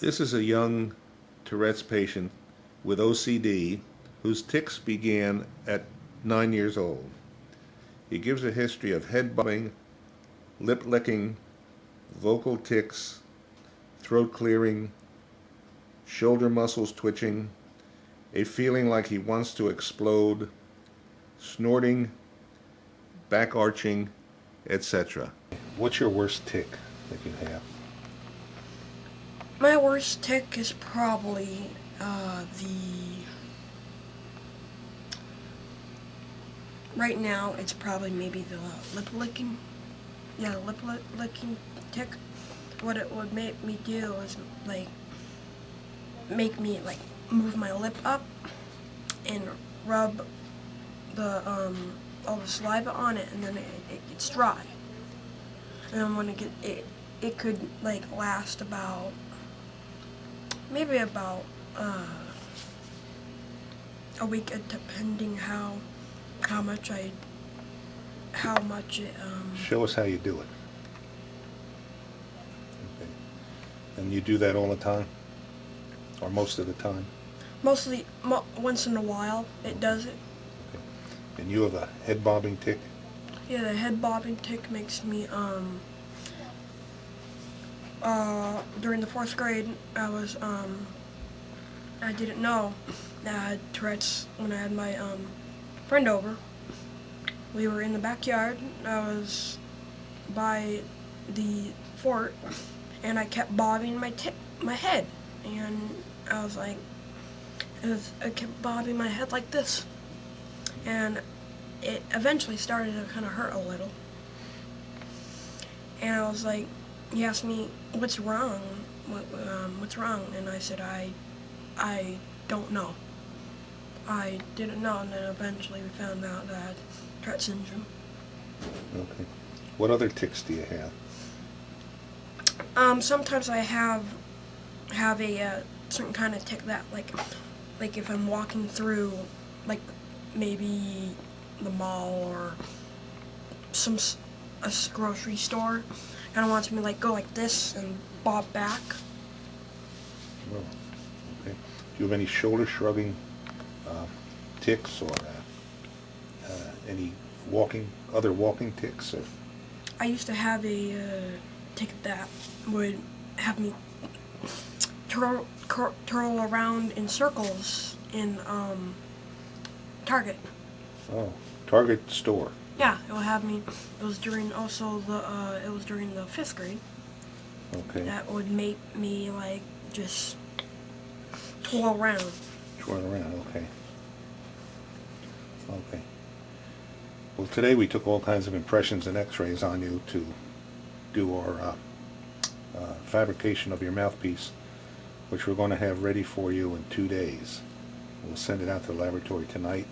This is a young Tourette's patient with OCD whose tics began at 9 years old. He gives a history of head bobbing, lip licking, vocal tics, throat clearing, shoulder muscles twitching, a feeling like he wants to explode, snorting, back arching, etc. What's your worst tic that you have? My worst tic is probably right now it's probably maybe the lip licking. Yeah, lip licking tic. What it would make me do is make me move my lip up and rub the all the saliva on it, and then it gets dry. And then when it could last about maybe about a week, depending how much it Show us how you do it. Okay. And you do that all the time? Or most of the time? Mostly, once in a while it does it. Okay. And you have a head bobbing tic? Yeah, the head bobbing tic makes me during the 4th grade, I didn't know that I had Tourette's when I had my friend over. We were in the backyard. I was by the fort, and I kept bobbing my head, and I was like, I kept bobbing my head like this, and it eventually started to kind of hurt a little. And I was like, he asked me, "What's wrong? What's wrong?" And I said, I don't know. I didn't know, and then eventually we found out that I had Tourette's syndrome. Okay. What other tics do you have? Sometimes I have a certain kind of tic that like if I'm walking through maybe the mall or a grocery store, kind of wants me to go like this and bob back. Oh, okay. Do you have any shoulder shrugging tics, or any other walking tics? Or? I used to have a tic that would have me twirl around in circles in Target. Oh, Target store. Yeah, it would have me. It was during the 5th grade. Okay. That would make me just twirl around. Twirl around. Okay. Okay. Well, today we took all kinds of impressions and X-rays on you to do our fabrication of your mouthpiece, which we're going to have ready for you in 2 days. We'll send it out to the laboratory tonight,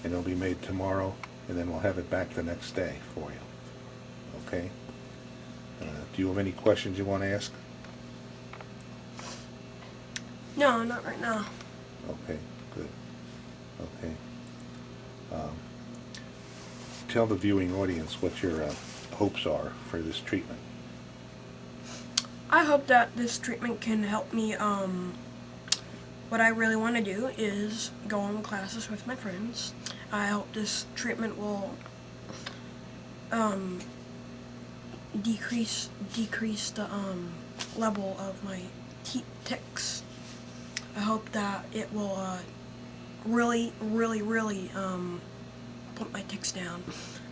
and it'll be made tomorrow, and then we'll have it back the next day for you. Okay? Do you have any questions you want to ask? No, not right now. Okay, good. Okay. Tell the viewing audience what your hopes are for this treatment. I hope that this treatment can help me. What I really want to do is go on classes with my friends. I hope this treatment will decrease the level of my tics. I hope that it will really put my tics down,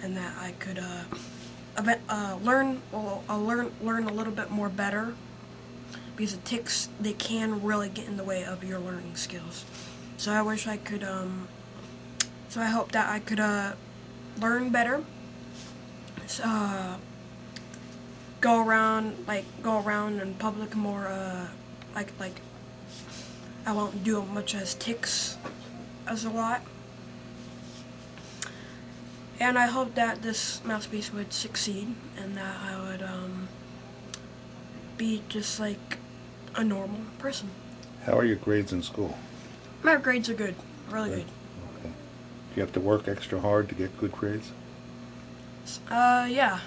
and that I could learn a little bit more better, because the tics, they can really get in the way of your learning skills. So I wish I could so I hope that I could learn better. Go around in public more, I won't do much as tics as a lot. And I hope that this mouthpiece would succeed, and that I would be just like a normal person. How are your grades in school? My grades are good, really good. Okay. Do you have to work extra hard to get good grades? Yeah. A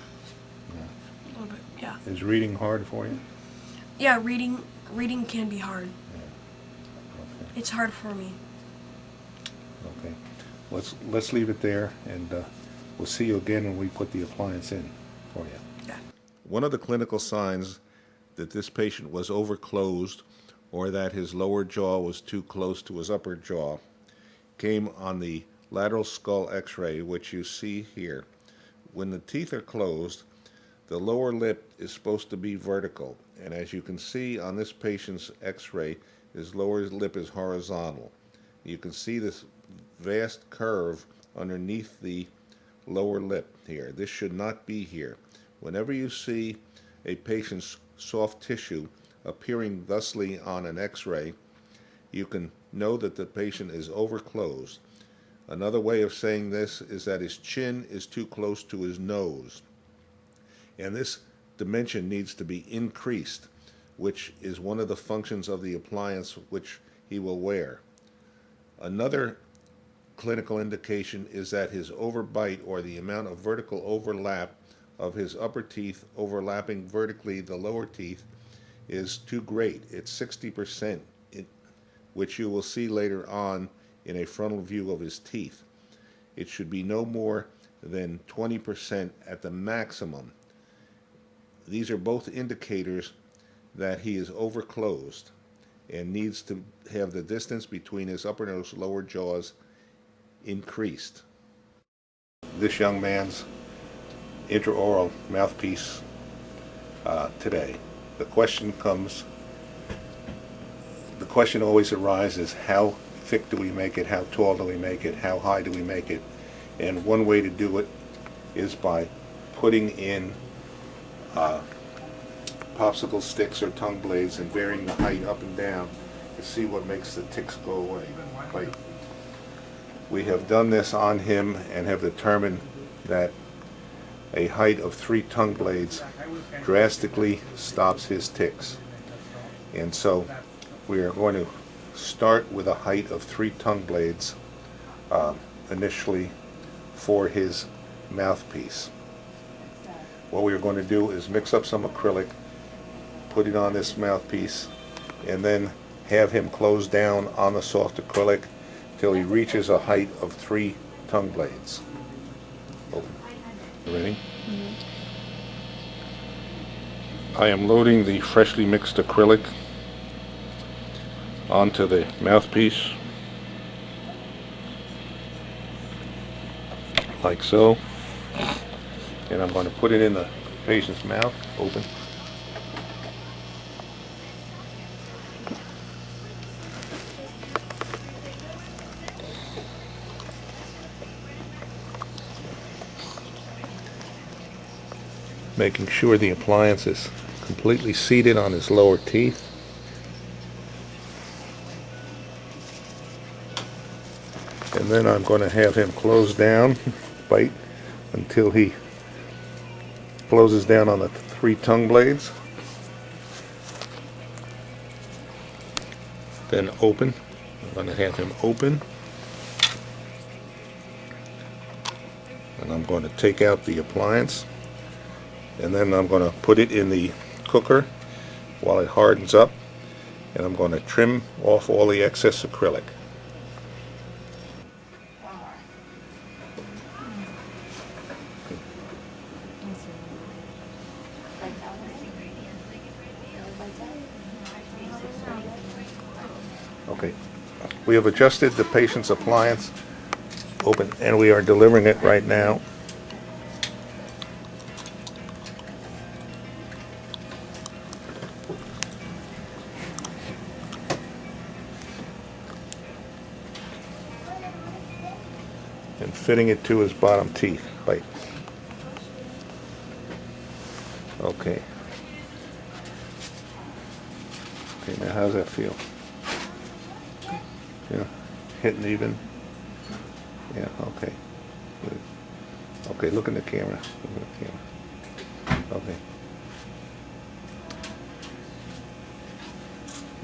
little bit, yeah. Is reading hard for you? Yeah, reading reading can be hard. Yeah. Okay. It's hard for me. Okay. Let's leave it there, and we'll see you again when we put the appliance in for you. Yeah. One of the clinical signs that this patient was overclosed or that his lower jaw was too close to his upper jaw came on the lateral skull x-ray, which you see here. When the teeth are closed, the lower lip is supposed to be vertical, and as you can see on this patient's x-ray, his lower lip is horizontal. You can see this vast curve underneath the lower lip here. This should not be here. Whenever you see a patient's soft tissue appearing thusly on an x-ray, you can know that the patient is overclosed. Another way of saying this is that his chin is too close to his nose, and this dimension needs to be increased, which is one of the functions of the appliance which he will wear. Another clinical indication is that his overbite, or the amount of vertical overlap of his upper teeth overlapping vertically the lower teeth, is too great. It's 60%, which you will see later on in a frontal view of his teeth. It should be no more than 20% at the maximum. These are both indicators that he is overclosed and needs to have the distance between his upper nose and lower jaws increased. This young man's intraoral mouthpiece today. The question always arises, how thick do we make it, how tall do we make it, how high do we make it? And one way to do it is by putting in popsicle sticks or tongue blades and varying the height up and down to see what makes the tics go away. Like, we have done this on him and have determined that a height of 3 tongue blades drastically stops his tics. And so we are going to start with a height of 3 tongue blades initially for his mouthpiece. What we are going to do is mix up some acrylic, put it on this mouthpiece, and then have him close down on the soft acrylic till he reaches a height of 3 tongue blades. Open. You ready? Mm-hmm. I am loading the freshly mixed acrylic onto the mouthpiece, like so, and I'm going to put it in the patient's mouth. Open. Making sure the appliance is completely seated on his lower teeth. And then I'm going to have him close down, bite, until he closes down on the 3 tongue blades. Then open. I'm going to have him open. And I'm going to take out the appliance. And then I'm going to put it in the cooker while it hardens up, and I'm going to trim off all the excess acrylic. Okay, we have adjusted the patient's appliance, open, and we are delivering it right now. And fitting it to his bottom teeth. Bite. Okay. Okay, now how's that feel? Yeah, hitting even? Yeah, okay. Good. Okay, look in the camera. Look in the camera. Okay.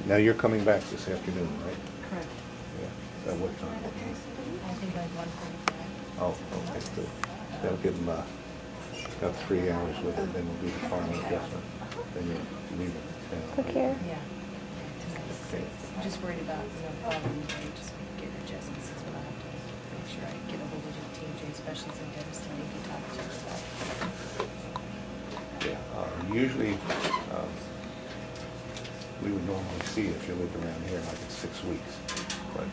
Now you're coming back this afternoon, right? Correct. Yeah. At what time? I think like 1:45. Oh, okay, good. That'll give him about 3 hours with it, then we'll do the final adjustment. Then you leave it. Look here. Yeah. I'm just worried about, following day, just getting adjustments is what I have to make sure I get a hold of the TJ, especially since Dennis and Nikki talk to us about. Yeah, usually, we would normally see if you lived around here like in 6 weeks, but,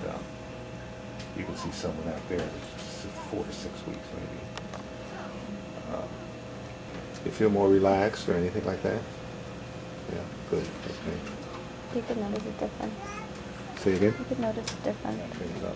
you can see someone out there that's 4 to 6 weeks maybe. You feel more relaxed or anything like that? Yeah, good, okay. You could notice a difference. Say again? You could notice a difference. Turn it up.